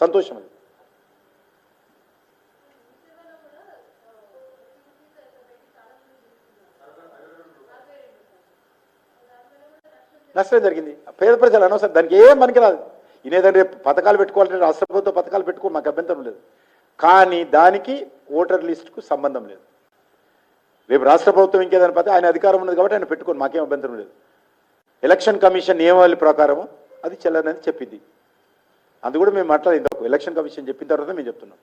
సంతోషం అది. నష్టం జరిగింది. పేద ప్రజలు అనవసరం, దానికి ఏం పనికిరాదు. ఇదేదంటే పథకాలు పెట్టుకోవాలంటే రాష్ట్ర ప్రభుత్వ పథకాలు పెట్టుకో, మాకు అభ్యంతరం లేదు. కానీ దానికి ఓటర్ లిస్టుకు సంబంధం లేదు. రేపు రాష్ట్ర ప్రభుత్వం ఇంకేదని పథకం ఆయన అధికారం ఉన్నది కాబట్టి ఆయన పెట్టుకోండి, మాకేం అభ్యంతరం లేదు. ఎలక్షన్ కమిషన్ నియమావళి ప్రకారం అది చెల్లదని చెప్పింది. అది కూడా మేము మాట్లాడేది. ఎలక్షన్ కమిషన్ చెప్పిన తర్వాత మేము చెప్తున్నాం.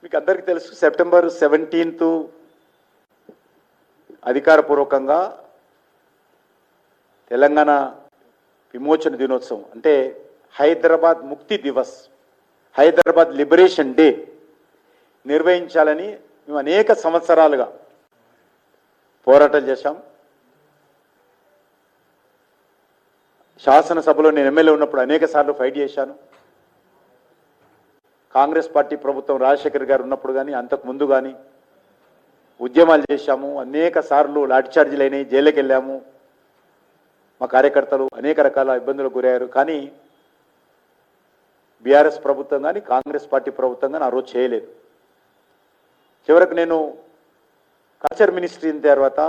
మీకు అందరికీ తెలుసు, సెప్టెంబర్ 17 అధికారపూర్వకంగా తెలంగాణ విమోచన దినోత్సవం అంటే హైదరాబాద్ ముక్తి దివస్, హైదరాబాద్ లిబరేషన్ డే నిర్వహించాలని మేము అనేక సంవత్సరాలుగా పోరాటం చేశాం. శాసనసభలో నేను ఎమ్మెల్యే ఉన్నప్పుడు అనేక సార్లు ఫైట్ చేశాను. కాంగ్రెస్ పార్టీ ప్రభుత్వం రాజశేఖర్ గారు ఉన్నప్పుడు కానీ అంతకు ముందు కానీ ఉద్యమాలు చేశాము. అనేక సార్లు లాఠీచార్జీలు అయినాయి, జైలుకి వెళ్ళాము. మా కార్యకర్తలు అనేక రకాల ఇబ్బందులకు గురయ్యారు. కానీ బీఆర్ఎస్ ప్రభుత్వం కానీ కాంగ్రెస్ పార్టీ ప్రభుత్వం కానీ ఆ రోజు చేయలేదు. చివరకు నేను కల్చర్ మినిస్ట్రీ తర్వాత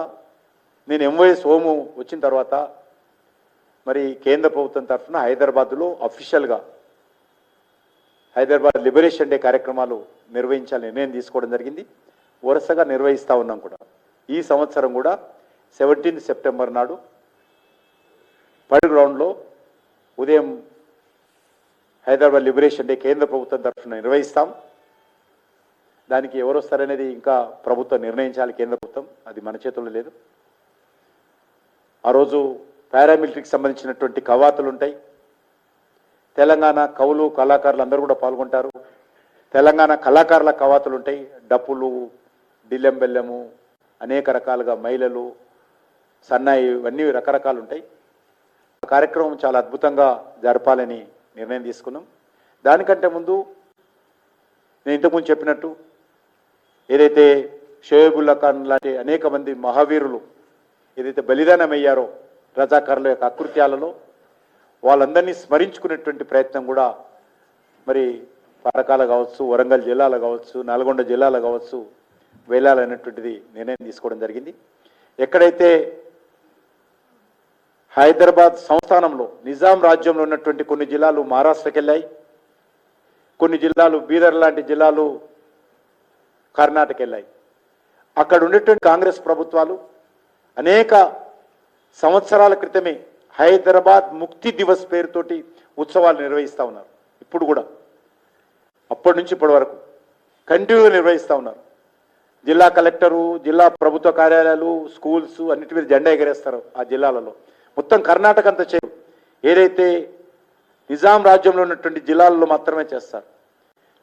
నేను ఎంవైఎస్ హోము వచ్చిన తర్వాత మరి కేంద్ర ప్రభుత్వం తరఫున హైదరాబాద్లో అఫీషియల్గా హైదరాబాద్ లిబరేషన్ డే కార్యక్రమాలు నిర్వహించాలని నిర్ణయం తీసుకోవడం జరిగింది. వరుసగా నిర్వహిస్తూ ఉన్నాం కూడా. ఈ సంవత్సరం కూడా 17 సెప్టెంబర్ నాడు పైడ్ గ్రౌండ్లో ఉదయం హైదరాబాద్ లిబరేషన్ డే కేంద్ర ప్రభుత్వం తరఫున నిర్వహిస్తాం. దానికి ఎవరు వస్తారనేది ఇంకా ప్రభుత్వం నిర్ణయించాలి, కేంద్ర ప్రభుత్వం, అది మన చేతుల్లో లేదు. ఆ రోజు పారామిలిటరీకి సంబంధించినటువంటి కవాతులు ఉంటాయి. తెలంగాణ కవులు కళాకారులు అందరూ కూడా పాల్గొంటారు. తెలంగాణ కళాకారుల కవాతులు ఉంటాయి. డప్పులు, డిల్లెం బెల్లము, అనేక రకాలుగా మైలలు, సన్నాయి, ఇవన్నీ రకరకాలు ఉంటాయి. ఆ కార్యక్రమం చాలా అద్భుతంగా జరపాలని నిర్ణయం తీసుకున్నాం. దానికంటే ముందు నేను ఇంతకుముందు చెప్పినట్టు ఏదైతే షోయబుల్లా ఖాన్ లాంటి అనేక మంది మహావీరులు ఏదైతే బలిదానం అయ్యారో రజాకారుల యొక్క అకృత్యాలలో, వాళ్ళందరినీ స్మరించుకునేటువంటి ప్రయత్నం కూడా మరి పరకాల కావచ్చు, వరంగల్ జిల్లాలో కావచ్చు, నల్గొండ జిల్లాలో కావచ్చు వెళ్ళాలనేటువంటిది నిర్ణయం తీసుకోవడం జరిగింది. ఎక్కడైతే హైదరాబాద్ సంస్థానంలో నిజాం రాజ్యంలో ఉన్నటువంటి కొన్ని జిల్లాలు మహారాష్ట్రకి వెళ్ళాయి, కొన్ని జిల్లాలు బీదర్ లాంటి జిల్లాలు కర్ణాటక వెళ్ళాయి. అక్కడ ఉండేటువంటి కాంగ్రెస్ ప్రభుత్వాలు అనేక సంవత్సరాల క్రితమే హైదరాబాద్ ముక్తి దివస్ పేరుతోటి ఉత్సవాలు నిర్వహిస్తూ ఉన్నారు. ఇప్పుడు కూడా అప్పటి నుంచి ఇప్పటి వరకు కంటిన్యూగా నిర్వహిస్తూ ఉన్నారు. జిల్లా కలెక్టరు, జిల్లా ప్రభుత్వ కార్యాలయాలు, స్కూల్స్ అన్నిటి మీద జెండా ఎగరేస్తారు. ఆ జిల్లాలలో మొత్తం కర్ణాటక అంతా చేయరు. ఏదైతే నిజాం రాజ్యంలో ఉన్నటువంటి జిల్లాలలో మాత్రమే చేస్తారు.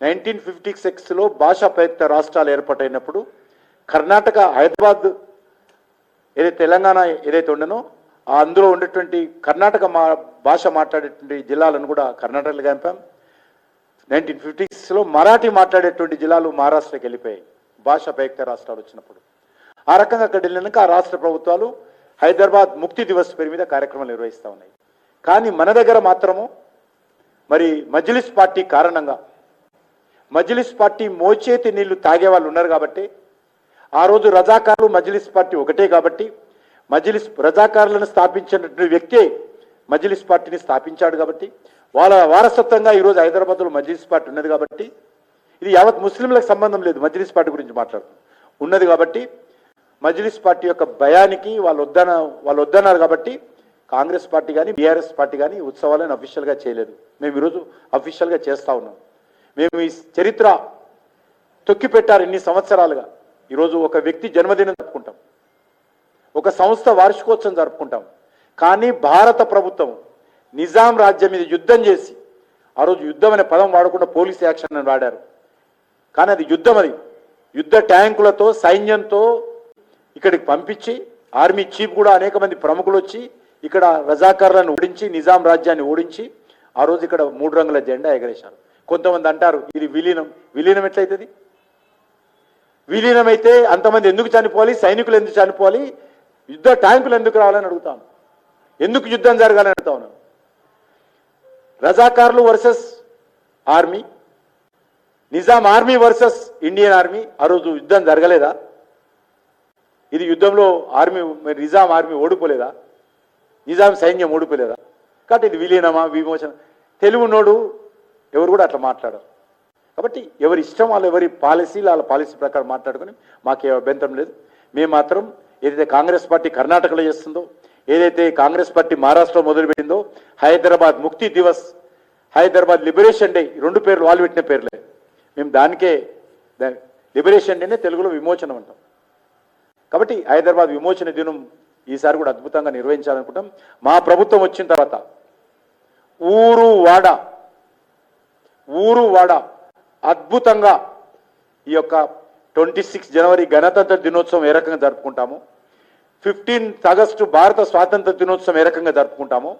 1956లో భాషా ప్రయుక్త రాష్ట్రాలు ఏర్పాటైనప్పుడు కర్ణాటక, హైదరాబాద్ ఏదైతే తెలంగాణ ఏదైతే ఉండనో అందులో ఉండేటువంటి కర్ణాటక భాష మాట్లాడేటువంటి జిల్లాలను కూడా కర్ణాటకలో కలిపాం. 1956లో మరాఠీ మాట్లాడేటువంటి జిల్లాలు మహారాష్ట్రకి వెళ్ళిపోయాయి భాషా ప్రయుక్త రాష్ట్రాలు వచ్చినప్పుడు. ఆ రకంగా అక్కడ వెళ్ళినాక ఆ రాష్ట్ర ప్రభుత్వాలు హైదరాబాద్ ముక్తి దివస్ పేరు మీద కార్యక్రమాలు నిర్వహిస్తూ ఉన్నాయి. కానీ మన దగ్గర మాత్రము మరి మజ్లిస్ పార్టీ కారణంగా, మజ్లిస్ పార్టీ మోచేతి నీళ్లు తాగే వాళ్ళు ఉన్నారు కాబట్టి, ఆ రోజు రజాకారులు మజ్లిస్ పార్టీ ఒకటే కాబట్టి, మజ్లిస్ రజాకారులను స్థాపించినటువంటి వ్యక్తే మజ్లిస్ పార్టీని స్థాపించాడు కాబట్టి, వాళ్ళ వారసత్వంగా ఈరోజు హైదరాబాద్లో మజ్లిస్ పార్టీ ఉన్నది కాబట్టి, ఇది యావత్ ముస్లింలకు సంబంధం లేదు, మజ్లిస్ పార్టీ గురించి మాట్లాడుతున్నాం ఉన్నది కాబట్టి, మజ్లిస్ పార్టీ యొక్క భయానికి వాళ్ళు వద్దన్నారు కాబట్టి కాంగ్రెస్ పార్టీ కానీ బీఆర్ఎస్ పార్టీ కానీ ఉత్సవాలను అఫీషియల్గా చేయలేదు. మేము ఈరోజు అఫీషియల్గా చేస్తూ ఉన్నాం. మేము ఈ చరిత్ర తొక్కిపెట్టారు ఇన్ని సంవత్సరాలుగా. ఈరోజు ఒక వ్యక్తి జన్మదినం జరుపుకుంటాం, ఒక సంస్థ వార్షికోత్సవం జరుపుకుంటాం. కానీ భారత ప్రభుత్వం నిజాం రాజ్యం మీద యుద్ధం చేసి, ఆ రోజు యుద్ధం అనే పదం వాడకుండా పోలీస్ యాక్షన్ అని వాడారు. కానీ అది యుద్ధం, అది యుద్ధ ట్యాంకులతో సైన్యంతో ఇక్కడికి పంపించి, ఆర్మీ చీఫ్ కూడా అనేక మంది ప్రముఖులు వచ్చి ఇక్కడ రజాకారులను ఓడించి, నిజాం రాజ్యాన్ని ఓడించి ఆ రోజు ఇక్కడ 3 రంగుల జెండా ఎగరేశారు. కొంతమంది అంటారు ఇది విలీనం. విలీనం ఎట్లయితుంది? విలీనమైతే అంతమంది ఎందుకు చనిపోవాలి, సైనికులు ఎందుకు చనిపోవాలి, యుద్ధ ట్యాంకులు ఎందుకు రావాలని అడుగుతాను, ఎందుకు యుద్ధం జరగాలని అడుగుతా ఉన్నాను. రజాకార్లు versus army, Nizam army versus Indian army, ఆ రోజు యుద్ధం జరగలేదా? ఇది యుద్ధంలో ఆర్మీ, నిజాం ఆర్మీ ఓడిపోలేదా? నిజాం సైన్యం ఓడిపోలేదా? కాబట్టి ఇది విలీనమా విమోచన, తెలుగునోడు ఎవరు కూడా అట్లా మాట్లాడరు. కాబట్టి ఎవరి ఇష్టం వాళ్ళు, ఎవరి పాలసీలు వాళ్ళ పాలసీ ప్రకారం మాట్లాడుకుని మాకే అభ్యంతరం లేదు. మేము మాత్రం ఏదైతే కాంగ్రెస్ పార్టీ కర్ణాటకలో చేస్తుందో, ఏదైతే కాంగ్రెస్ పార్టీ మహారాష్ట్రలో మొదలుపెట్టిందో, హైదరాబాద్ ముక్తి దివస్, హైదరాబాద్ లిబరేషన్ డే, ఈ రెండు పేర్లు వాళ్ళు పెట్టిన పేర్లే, మేము దానికే లిబరేషన్ డేనే తెలుగులో విమోచనం అంటాం. కాబట్టి హైదరాబాద్ విమోచన దినం ఈసారి కూడా అద్భుతంగా నిర్వహించాలనుకుంటాం. మా ప్రభుత్వం వచ్చిన తర్వాత ఊరు వాడ అద్భుతంగా ఈ యొక్క 26 జనవరి గణతంత్ర దినోత్సవం ఏ రకంగా జరుపుకుంటాము, 15 ఆగస్టు భారత స్వాతంత్ర దినోత్సవం ఏ రకంగా జరుపుకుంటాము,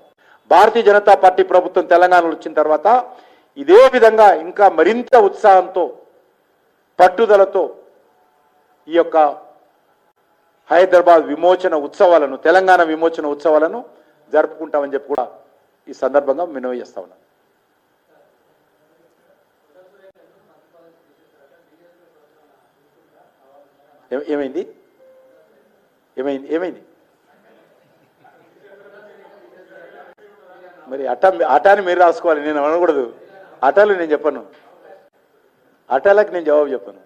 భారతీయ జనతా పార్టీ ప్రభుత్వం తెలంగాణలో వచ్చిన తర్వాత ఇదే విధంగా ఇంకా మరింత ఉత్సాహంతో పట్టుదలతో ఈ యొక్క హైదరాబాద్ విమోచన ఉత్సవాలను, తెలంగాణ విమోచన ఉత్సవాలను జరుపుకుంటామని చెప్పి కూడా ఈ సందర్భంగా మనవి చేస్తా ఉన్నాను. ఏమైంది ఏమైంది ఏమైంది మరి అటాని మీరు రాసుకోవాలి, నేను అనకూడదు. అటాలు నేను చెప్పను, అటాలకు నేను జవాబు చెప్పను.